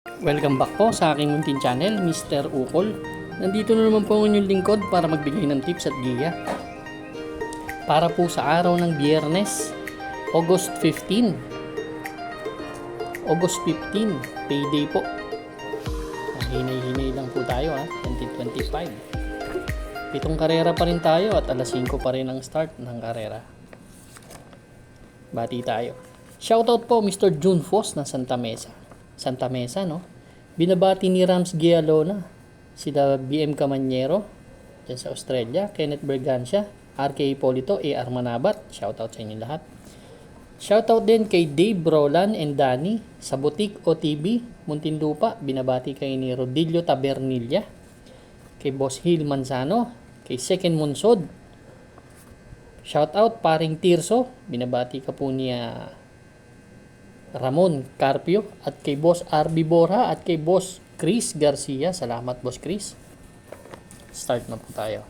Welcome back po sa aking munting channel, Mr. Ukol. Nandito na naman po ang inyong lingkod para magbigay ng tips at giya. Para po sa araw ng Biyernes, August 15. August 15, payday po. Hinay-hinay lang po tayo 2025. 7 karera pa rin tayo at alas 5 pa rin ang start ng karera. Bati tayo. Shoutout po Mr. June Foss ng Santa Mesa, no? Binabati ni Rams Gialona, sila BM Camanyero, dyan sa Australia, Kenneth Bergancia, RK Polito, AR Manabat, shoutout sa inyo lahat. Shoutout din kay Dave Roland and Danny, sa Butik OTB, Muntinlupa, binabati kay ni Rodilio Tabernilla, kay Boss Hill Manzano, kay Second Munsod. Shoutout paring Tirso, binabati ka po niya Ramon Carpio at kay Boss RB Borja at kay Boss Chris Garcia. Salamat Boss Chris. Start na po tayo.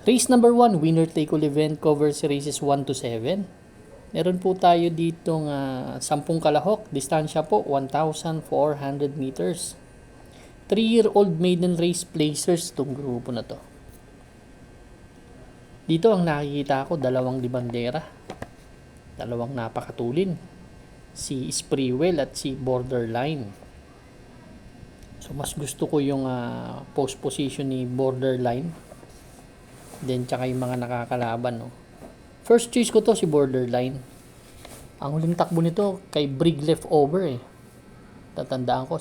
Race number 1, winner take all event, covers races 1 to 7. Meron po tayo dito 10 kalahok, distansya po 1,400 meters. 3-year-old maiden race placers itong grupo na to. Dito ang nakikita ko, dalawang libandera. Dalawang napakatulin, si Spreewell at si Borderline. So mas gusto ko yung post position ni Borderline, then tsaka yung mga nakakalaban, no? First choice ko to si Borderline. Ang huling takbo nito kay Brig Leftover tatandaan ko,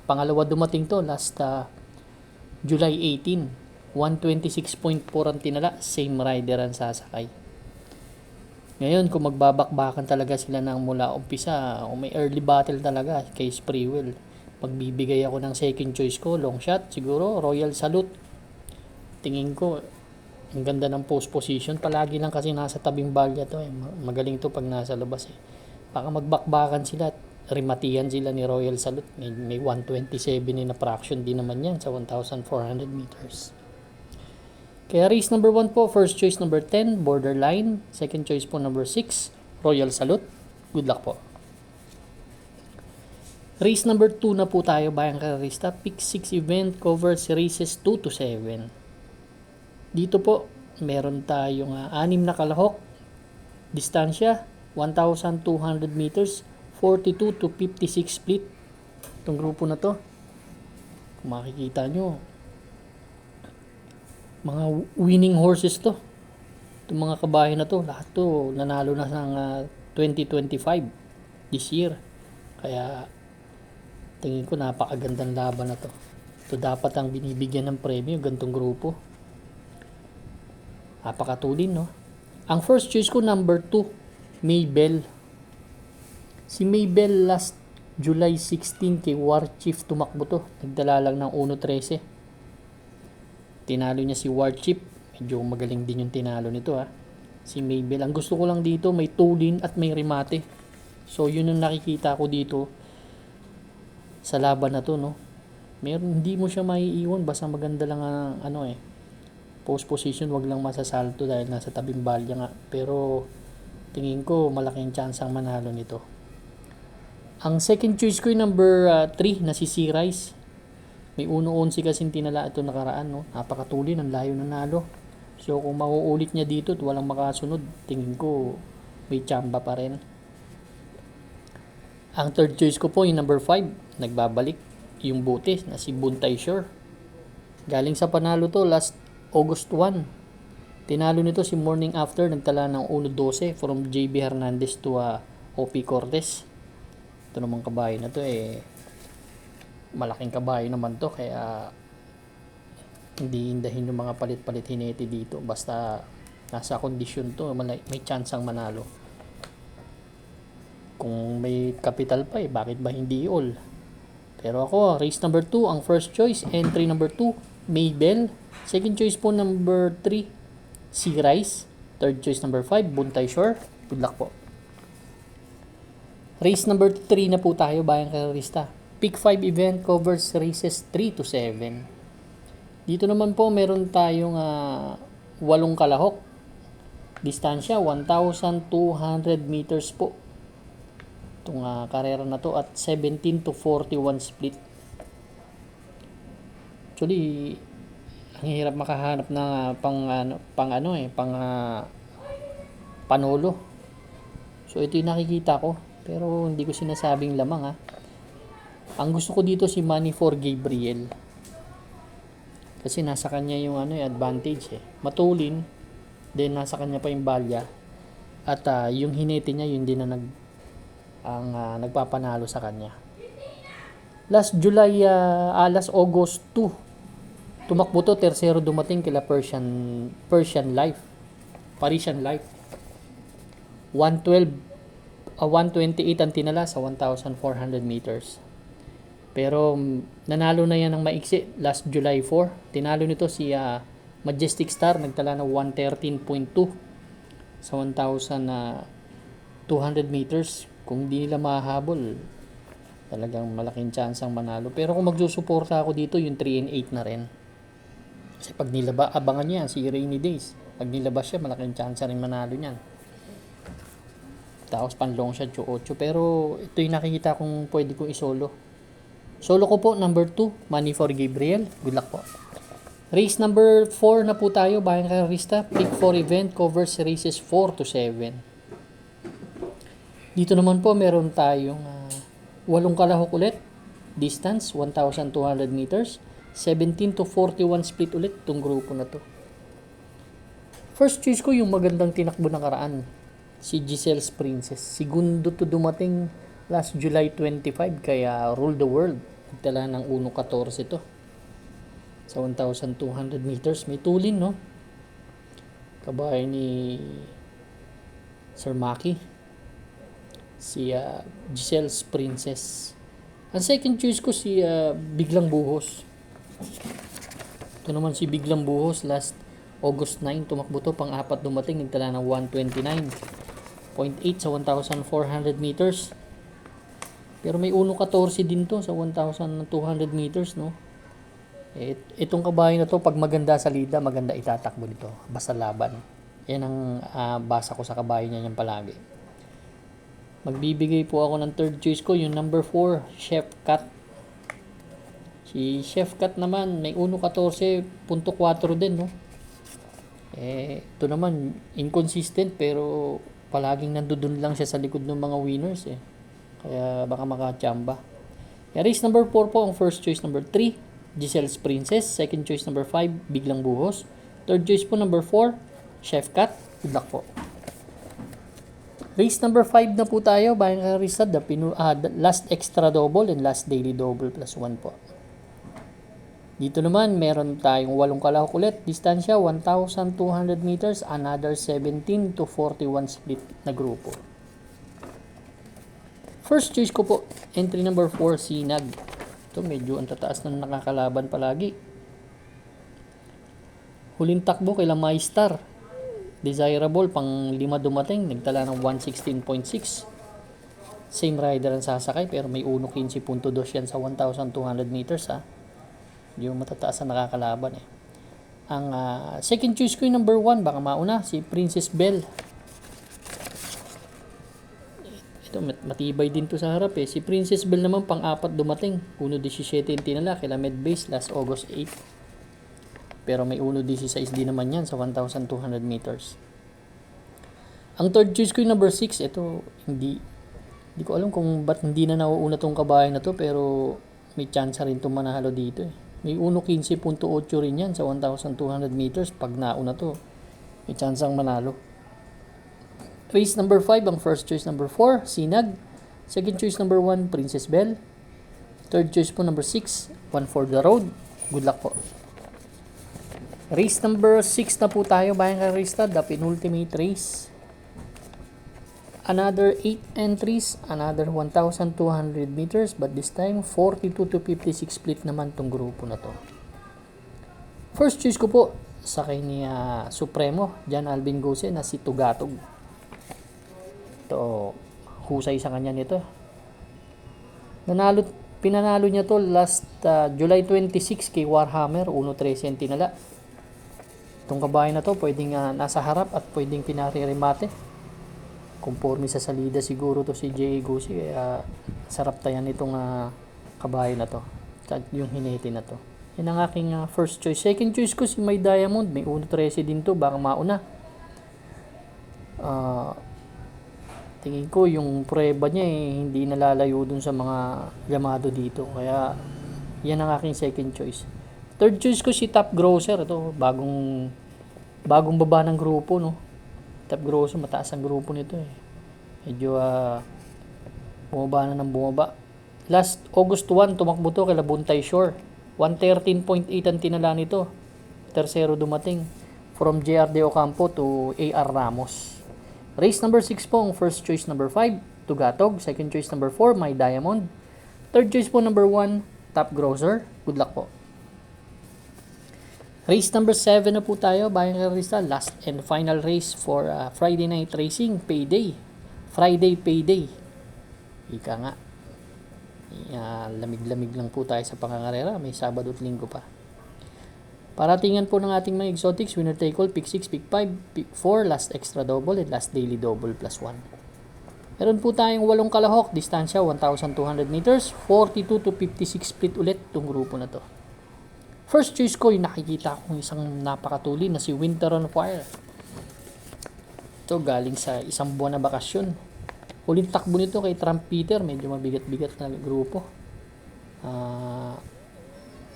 pangalawa dumating to last July 18, 126.4 ang tinala, same rider ang sasakay. Ngayon, kung magbabakbakan talaga sila ng mula umpisa, o may early battle talaga kay Spreewell, magbibigay ako ng second choice ko, long shot, siguro, Royal Salute. Tingin ko, ang ganda ng post position. Palagi lang kasi nasa tabing balya to. Magaling to pag nasa labas. Baka magbakbakan sila at rimatihan sila ni Royal Salute. May 127 na fraction din naman yan sa 1,400 meters. Kaya race number 1 po, first choice number 10, Borderline. Second choice po number 6, Royal Salute. Good luck po. Race number 2 na po tayo, bayang karerista. Pick 6 event, covers races 2 to 7. Dito po, meron tayong 6 na kalahok. Distansya, 1,200 meters, 42 to 56 split. Itong grupo na to, kung makikita nyo, mga winning horses to. Itong mga kabayo na to, lahat to nanalo na ng 2025 this year. Kaya tingin ko napakagandang laban na to. Ito dapat ang binibigyan ng premyo, gantong grupo. Napakatulin, no? Ang first choice ko number 2, Maybell. Si Maybell last July 16 kay War Chief tumakbo to. Nagdala lang ng 1.13. Tinalo niya si War Chief. Medyo magaling din yung tinalo nito si Maybell. Ang gusto ko lang dito, may tulin at may remate. So yun ang nakikita ko dito sa laban na to, no? Hindi mo siya maiiwan, basta maganda lang ang post position, wag lang masasalto dahil nasa tabing balya nga. Pero tingin ko malaking chance ang manalo nito. Ang second choice ko yung number 3 na si Sea Rice. May 1-11 kasing tinala ito nakaraan, no? Napakatulin, ang layo na nalo. So kung mauulit niya dito at walang makasunod, tingin ko may tsamba pa rin. Ang third choice ko po yung number 5, nagbabalik yung butis na si Buntay Shore. Galing sa panalo to last August 1. Tinalo nito si Morning After, nagtala ng 1.12 from JB Hernandez to OP Cortez. Ito naman kabayo na to malaking kabayo naman to, kaya hindi indahin yung mga palit-palit hineti dito. Basta nasa kondisyon to, may chance ang manalo. Kung may capital pa bakit ba hindi all? Pero ako, race number 2 ang first choice, entry number 2 Maybell, second choice po number 3 Sea Rice, third choice number 5 Buntay Shore. Good luck po. Race number 3 na po tayo, bayang karerista. Pick 5 event, covers races 3 to 7. Dito naman po meron tayong 8 kalahok. Distansya 1,200 meters po. itong karera na to at 17-41 split. Actually, ang hirap makahanap na panolo. So ito yung nakikita ko, pero hindi ko sinasabing lamang. Ang gusto ko dito si Money for Gabriel. Kasi nasa kanya yung advantage matulin, then nasa kanya pa yung balya. At yung hinete niya yun din na nagpapanalo sa kanya. Last August 2, tumakbo to, tersero dumating kila Parisian Life. 128 ang tinala sa 1,400 meters. Pero nanalo na yan ng maiksi last July 4. Tinalo nito si Majestic Star, nagtala ng 113.2 sa 1,200 meters. Kung di nila mahabol, talagang malaking chance ang manalo. Pero kung magsusuporta ako dito, yung 3 and 8 na rin. Kasi pag nilaba, abangan niya si Rainy Days. Pag nilabas siya, malaking chance rin manalo niyan. Tapos panlong siya 8. Pero ito yung nakikita kong pwede kong isolo. Solo ko po, number 2, Money for Gabriel. Good luck po. Race number 4 na po tayo, Bayang Karista. Pick 4 event covers races 4 to 7. Dito naman po, meron tayong 8 kalahok ulit. Distance, 1,200 meters. 17-41 split ulit itong grupo na to. First choice ko yung magandang tinakbo ng karaan. Si Giselle's Princess. Segundo to dumating last July 25 kaya Rule the World. Nagtala ng 1.14 to. Sa 1,200 meters. May tulin, no? Kabahay ni Sir Maki. Si Giselle's Princess. Ang second choice ko si Biglang Buhos. Ito naman si Biglang Buhos. Last August 9, tumakbo to. Pang-apat dumating. Nagtala ng 129.8 sa 1,400 meters. Pero may 1.14 din to sa 1,200 meters, no? Itong kabahay na to, pag maganda sa lida, maganda itatakbo dito. Basta laban. Yan ang basa ko sa kabahay niya yan palagi. Magbibigay po ako ng third choice ko, yung number 4, Chef Cat. Si Chef Cat naman, may 1.14.4 din, no? Ito naman, inconsistent, pero palaging nandun lang siya sa likod ng mga winners, Kaya baka makachamba. Race number 4 po, ang first choice number 3, Giselle's Princess. Second choice number 5, Biglang Buhos. Third choice po number 4, Chef Cat. Good luck po. Race number 5 na po tayo. Bayang Karista, last extra double and last daily double plus 1 po. Dito naman, meron tayong 8 kalahok ulit. Distansya, 1,200 meters. Another 17-41 split na grupo. First choice ko po, entry number 4, Sinag. Ito, medyo ang tataas na nakakalaban palagi. Huling takbo kay Maystar. Desirable, pang 5 dumating. Nagtala ng 116.6. Same rider ang sasakay, pero may 1.15.2 yan sa 1,200 meters, Yung matataas na nakakalaban, Ang second choice ko yung number 1, baka mauna, si Princess Belle. Ito, matibay din to sa harap, Si Princess Belle naman, pang-4 dumating. 1.17 yung tinala, kila Medbase, last August 8. Pero may 1.16 din naman yan sa 1,200 meters. Ang third choice ko yung number 6, ito, hindi ko alam kung ba't hindi na nauuna tong kabahay na to, pero may chance rin itong manalo dito, May 1.15.8 rin yan sa 1,200 meters. Pag nauna to, may chance ang manalo. Race number 5, ang first choice number 4, Sinag. Second choice number 1, Princess Belle. Third choice po number 6, One for the Road. Good luck po. Race number 6 na po tayo, Bayang Karista, the penultimate race. Another 8 entries, another 1,200 meters, but this time 42-56 split naman tong grupo na to. First choice ko po, sakay ni Supremo, John Alvin Gose, na si Tugatog. Ito, husay sa kanya nito. Pinanalo niya to last July 26 kay Warhammer, 1.13 tinala. Itong kabahay na to, pwedeng nasa harap at pwedeng pinariremate. Conforme sa salida siguro to si J.A. Gusi, kaya sarap tayan itong kabayo na to. Yung hinete na to. Yan ang aking first choice. Second choice ko si May Diamond. May 1.13 din to, baka mauna. Tingin ko yung prueba niya hindi nalalayo dun sa mga Yamado dito. Kaya yan ang aking second choice. Third choice ko si Top Grosser. Ito, bagong baba ng grupo, no. Top Grosser, mataas ang grupo nito eh. Medyo bumaba na ng bumaba. Last August 1, tumakbo to kay Labuntay Shore. 113.8 ang tinala nito. Tercero dumating from JR De Ocampo to AR Ramos. Race number 6 po ang first choice number 5, Tugatog. Second choice number 4, My Diamond. Third choice po number 1, Top Grosser. Good luck po. Race number 7 na po tayo, Bayang Karista. Last and final race for Friday night racing, payday. Friday payday. Ika nga. Lamig-lamig lang po tayo sa pangangarera. May Sabado at Linggo pa. Paratingan po ng ating mga exotics, winner take all, pick 6, pick 5, pick 4, last extra double, and last daily double plus 1. Meron po tayong 8 kalahok, distansya 1,200 meters, 42 to 56 split ulit itong grupo na to. First choice ko, yung nakikita kong isang napakatuli na si Winter on Fire. Ito galing sa isang buwan na bakasyon. Huling takbo nito kay Trump Peter, medyo mabigat-bigat na grupo.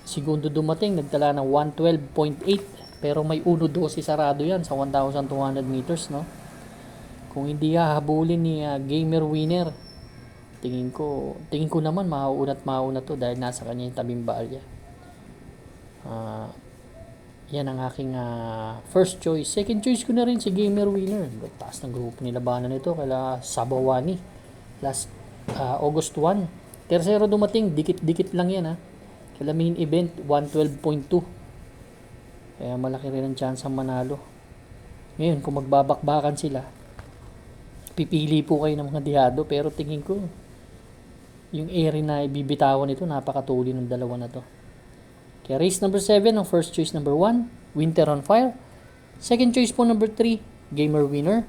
Segundo dumating, nagtala ng 112.8, pero may 1.12 sarado yan sa 1,200 meters, no? Kung hindi hahabulin ni Gamer Winner, tingin ko naman mauna to dahil nasa kanya yung tabing baalya. Yan ang aking first choice. Second choice ko na rin si Gamer Winner. Taas ng grupo nilabanan nito kala Sabawani last August 1. Tercero dumating, dikit-dikit lang yan kala main event 112.2. Kaya malaki rin ang chance ang manalo. Ngayon kung magbabakbakan sila, pipili po kayo ng mga dihado, pero tingin ko yung area na ibibitawan nito napakatuli ng dalawa na to. Kaya race number 7, ang first choice number 1, Winter on Fire. Second choice po number 3, Gamer Winner.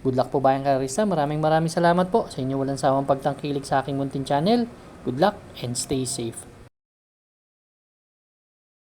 Good luck po Bayang Karista. Maraming salamat po sa inyo walang sawang pagtangkilik sa aking munting channel. Good luck and stay safe.